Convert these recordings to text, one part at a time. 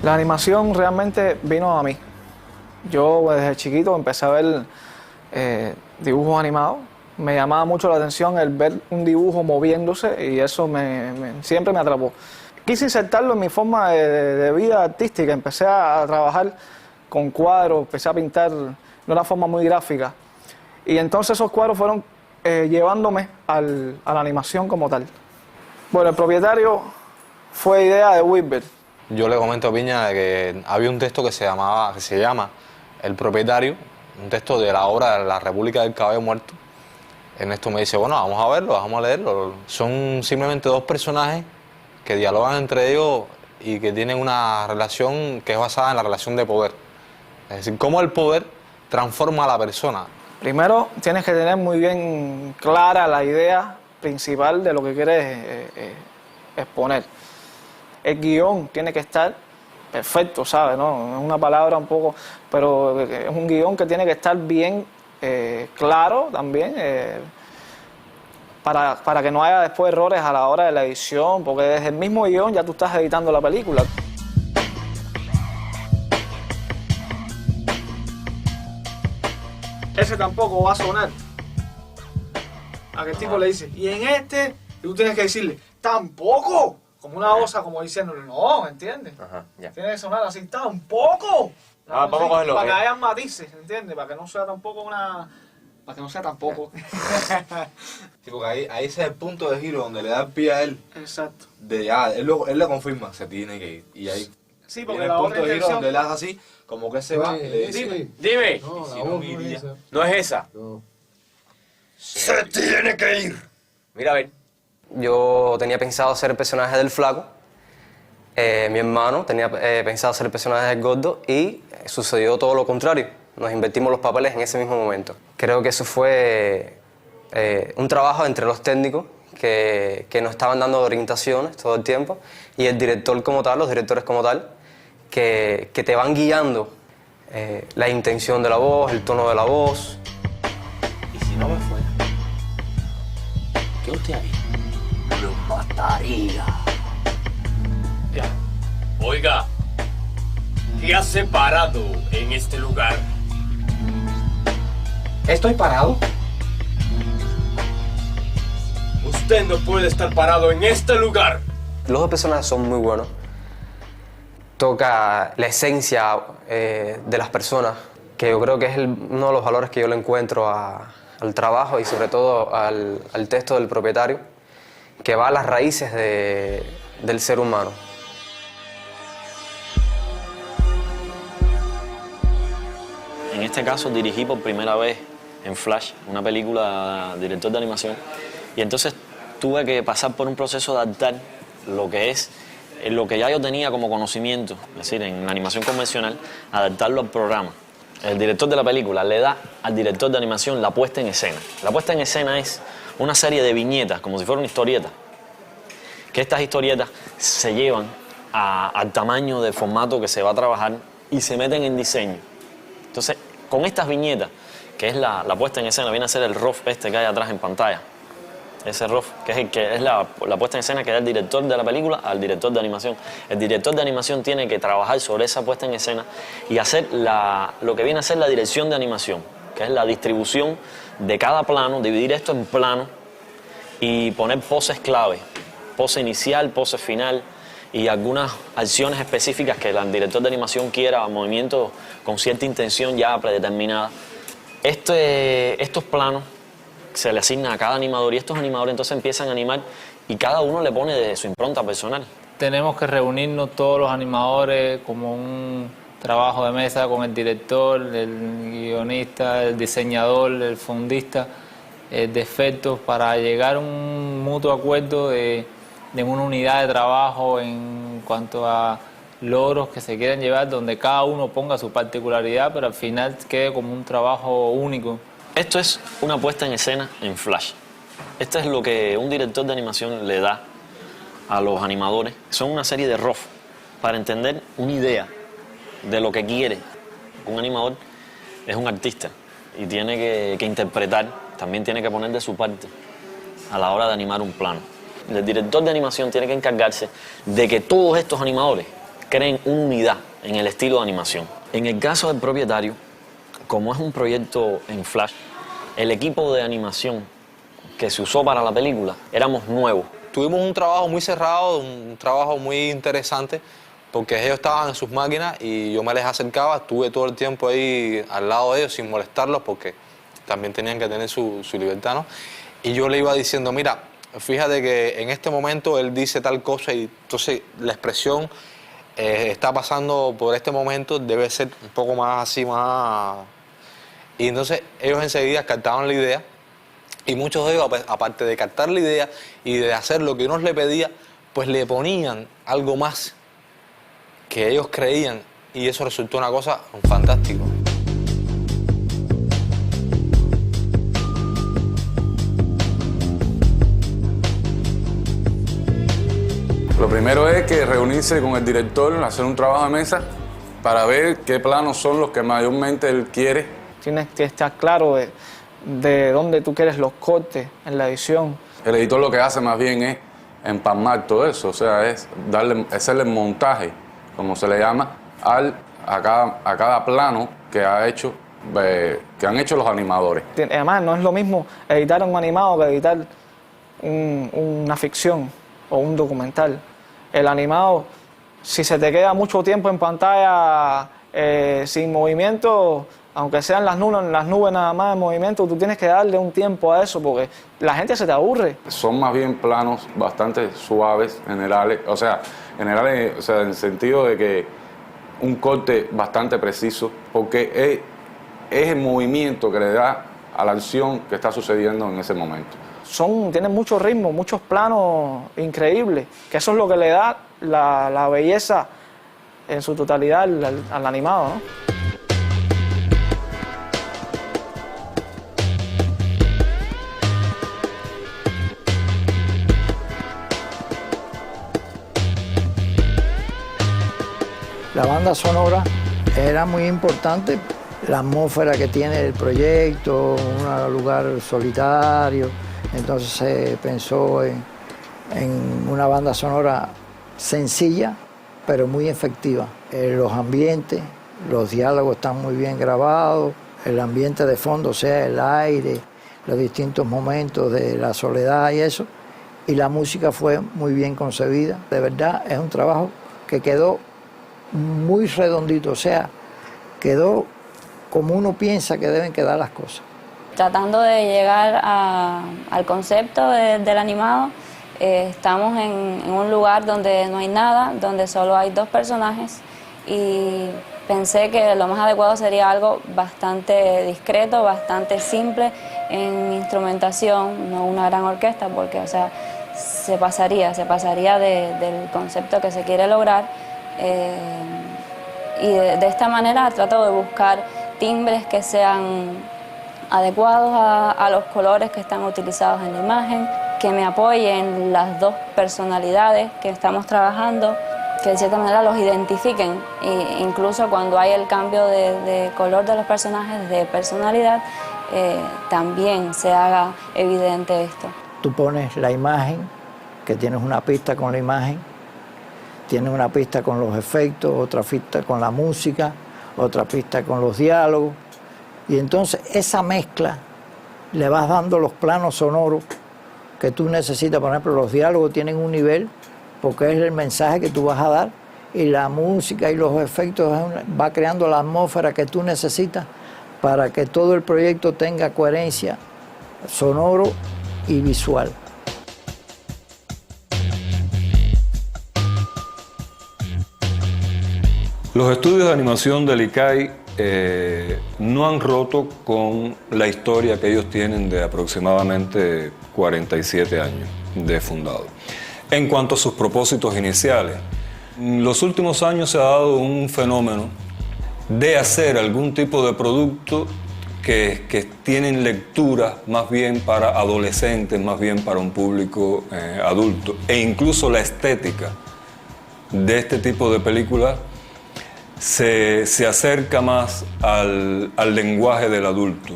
La animación realmente vino a mí. Yo desde chiquito empecé a ver dibujos animados. Me llamaba mucho la atención el ver un dibujo moviéndose y eso siempre me atrapó. Quise insertarlo en mi forma de vida artística. Empecé a trabajar con cuadros, empecé a pintar de una forma muy gráfica. Y entonces esos cuadros fueron llevándome a la animación como tal. Bueno, el propietario fue idea de Wilber. Yo le comento a Piña de que había un texto que se llama El propietario, un texto de la obra de la República del Caballo Muerto. Ernesto me dice, bueno, vamos a verlo, vamos a leerlo. Son simplemente dos personajes que dialogan entre ellos y que tienen una relación que es basada en la relación de poder. Es decir, cómo el poder transforma a la persona. Primero tienes que tener muy bien clara la idea principal de lo que quieres exponer. El guión tiene que estar perfecto, ¿sabes? ¿No? Es una palabra un poco, pero es un guión que tiene que estar bien claro también, para que no haya después errores a la hora de la edición, porque desde el mismo guión ya tú estás editando la película. Ese tampoco va a sonar. A que el tipo le dice, y en este, y tú tienes que decirle, tampoco. Como una osa, como diciéndole, no, ¿entiendes? Ajá, ya. Tiene que sonar así, tampoco. Vamos a cogerlo. Para que haya matices, ¿entiendes? Para que no sea tampoco una... Para que no sea tampoco. Sí, porque ahí ese es el punto de giro donde le da el pie a él. Exacto. De ya, él le confirma, se tiene que ir. Y ahí Sí, porque viene la el otra punto de giro intención... donde él hace así, como que se va y le dice, Dime. No, si la no, voz me no iría. es esa. ¿No es esa? No. Se tiene que ir. Mira, a ver. Yo tenía pensado ser el personaje del flaco, mi hermano tenía pensado ser el personaje del gordo y sucedió todo lo contrario. Nos invertimos los papeles en ese mismo momento. Creo que eso fue un trabajo entre los técnicos que nos estaban dando orientaciones todo el tiempo y el director como tal, los directores como tal, que te van guiando la intención de la voz, el tono de la voz. ¿Y si no me fuera? ¿Qué usted haría? Lo mataría. Ya. Oiga, ¿qué hace parado en este lugar? ¿Estoy parado? Usted no puede estar parado en este lugar. Los dos personajes son muy buenos. Toca la esencia de las personas, que yo creo que es uno de los valores que yo le encuentro al trabajo y sobre todo al texto del propietario, que va a las raíces del ser humano. En este caso dirigí por primera vez en Flash, una película de director de animación, y entonces tuve que pasar por un proceso de adaptar lo que ya yo tenía como conocimiento, es decir, en la animación convencional, adaptarlo al programa. El director de la película le da al director de animación la puesta en escena. La puesta en escena es una serie de viñetas, como si fuera una historieta, que estas historietas se llevan al tamaño de formato que se va a trabajar y se meten en diseño. Entonces, con estas viñetas, que es la puesta en escena, viene a ser el rough este que hay atrás en pantalla. Ese rough, que es la puesta en escena que da el director de la película al director de animación. El director de animación tiene que trabajar sobre esa puesta en escena y hacer lo que viene a ser la dirección de animación, que es la distribución de cada plano, dividir esto en planos y poner poses clave, pose inicial, pose final y algunas acciones específicas que el director de animación quiera, movimientos con cierta intención ya predeterminada. Estos planos se le asigna a cada animador y estos animadores entonces empiezan a animar y cada uno le pone de su impronta personal. Tenemos que reunirnos todos los animadores como un trabajo de mesa con el director, el guionista, el diseñador, el fondista de efectos para llegar a un mutuo acuerdo de una unidad de trabajo en cuanto a logros que se quieren llevar, donde cada uno ponga su particularidad, pero al final quede como un trabajo único. Esto es una puesta en escena en Flash. Esto es lo que un director de animación le da a los animadores. Son una serie de rough para entender una idea de lo que quiere. Un animador es un artista y tiene que interpretar, también tiene que poner de su parte a la hora de animar un plano. El director de animación tiene que encargarse de que todos estos animadores creen unidad en el estilo de animación. En el caso del propietario, como es un proyecto en Flash, el equipo de animación que se usó para la película éramos nuevos. Tuvimos un trabajo muy cerrado, un trabajo muy interesante, porque ellos estaban en sus máquinas y yo me les acercaba, estuve todo el tiempo ahí al lado de ellos sin molestarlos, porque también tenían que tener su libertad, ¿no? Y yo le iba diciendo, mira, fíjate que en este momento él dice tal cosa y entonces la expresión está pasando por este momento, debe ser un poco más así, más... Y entonces ellos enseguida captaban la idea y muchos de ellos, aparte de captar la idea y de hacer lo que uno le pedía, pues le ponían algo más que ellos creían y eso resultó una cosa fantástica. Lo primero es que reunirse con el director, hacer un trabajo de mesa para ver qué planos son los que mayormente él quiere. Tienes que estar claro de dónde tú quieres los cortes en la edición. El editor lo que hace más bien es empalmar todo eso, o sea, es hacerle el montaje, como se le llama, a cada plano que han hecho los animadores. Además, no es lo mismo editar un animado que editar una ficción o un documental. El animado, si se te queda mucho tiempo en pantalla sin movimiento, aunque sean las nubes nada más en movimiento, tú tienes que darle un tiempo a eso porque la gente se te aburre. Son más bien planos bastante suaves, generales, o sea, en el sentido de que un corte bastante preciso, porque es el movimiento que le da a la acción que está sucediendo en ese momento. Tienen mucho ritmo, muchos planos increíbles, que eso es lo que le da la belleza en su totalidad al animado, ¿no? La banda sonora era muy importante, la atmósfera que tiene el proyecto, un lugar solitario. Entonces se pensó en una banda sonora sencilla, pero muy efectiva. Los ambientes, los diálogos están muy bien grabados, el ambiente de fondo, o sea, el aire, los distintos momentos de la soledad y eso. Y la música fue muy bien concebida. De verdad, es un trabajo que quedó muy redondito, o sea, quedó como uno piensa que deben quedar las cosas. Tratando de llegar al concepto del animado, estamos en un lugar donde no hay nada, donde solo hay dos personajes y pensé que lo más adecuado sería algo bastante discreto, bastante simple en instrumentación, no una gran orquesta, porque o sea, se pasaría del concepto que se quiere lograr y de esta manera trato de buscar timbres que sean adecuados a los colores que están utilizados en la imagen, que me apoyen las dos personalidades que estamos trabajando, que de cierta manera los identifiquen, e incluso cuando hay el cambio de color de los personajes, de personalidad, también se haga evidente esto. Tú pones la imagen, que tienes una pista con la imagen, tienes una pista con los efectos, otra pista con la música, otra pista con los diálogos. Y entonces esa mezcla le vas dando los planos sonoros que tú necesitas. Por ejemplo, los diálogos tienen un nivel porque es el mensaje que tú vas a dar y la música y los efectos va creando la atmósfera que tú necesitas para que todo el proyecto tenga coherencia sonoro y visual. Los estudios de animación del ICAI no han roto con la historia que ellos tienen de aproximadamente 47 años de fundado. En cuanto a sus propósitos iniciales, en los últimos años se ha dado un fenómeno de hacer algún tipo de producto que tienen lectura más bien para adolescentes, más bien para un público adulto. E incluso la estética de este tipo de películas se acerca más al lenguaje del adulto.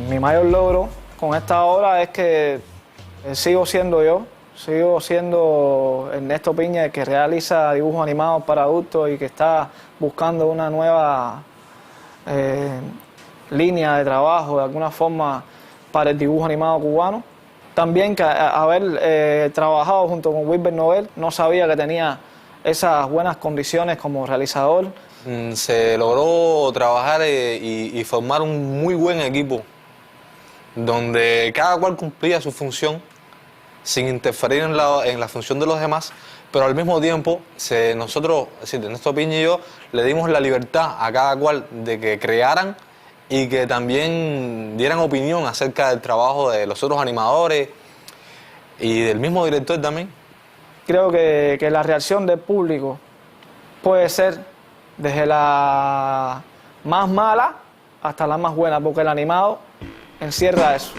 Mi mayor logro con esta obra es que sigo siendo yo, Sigo siendo Ernesto Piña, el que realiza dibujos animados para adultos y que está buscando una nueva línea de trabajo, de alguna forma, para el dibujo animado cubano. También que haber trabajado junto con Wilber Nobel, no sabía que tenía esas buenas condiciones como realizador. Se logró trabajar y formar un muy buen equipo, donde cada cual cumplía su función sin interferir en la función de los demás, pero al mismo tiempo nosotros, es decir, Ernesto Piña y yo, le dimos la libertad a cada cual de que crearan y que también dieran opinión acerca del trabajo de los otros animadores y del mismo director también. Creo que la reacción del público puede ser desde la más mala hasta la más buena, porque el animado encierra eso.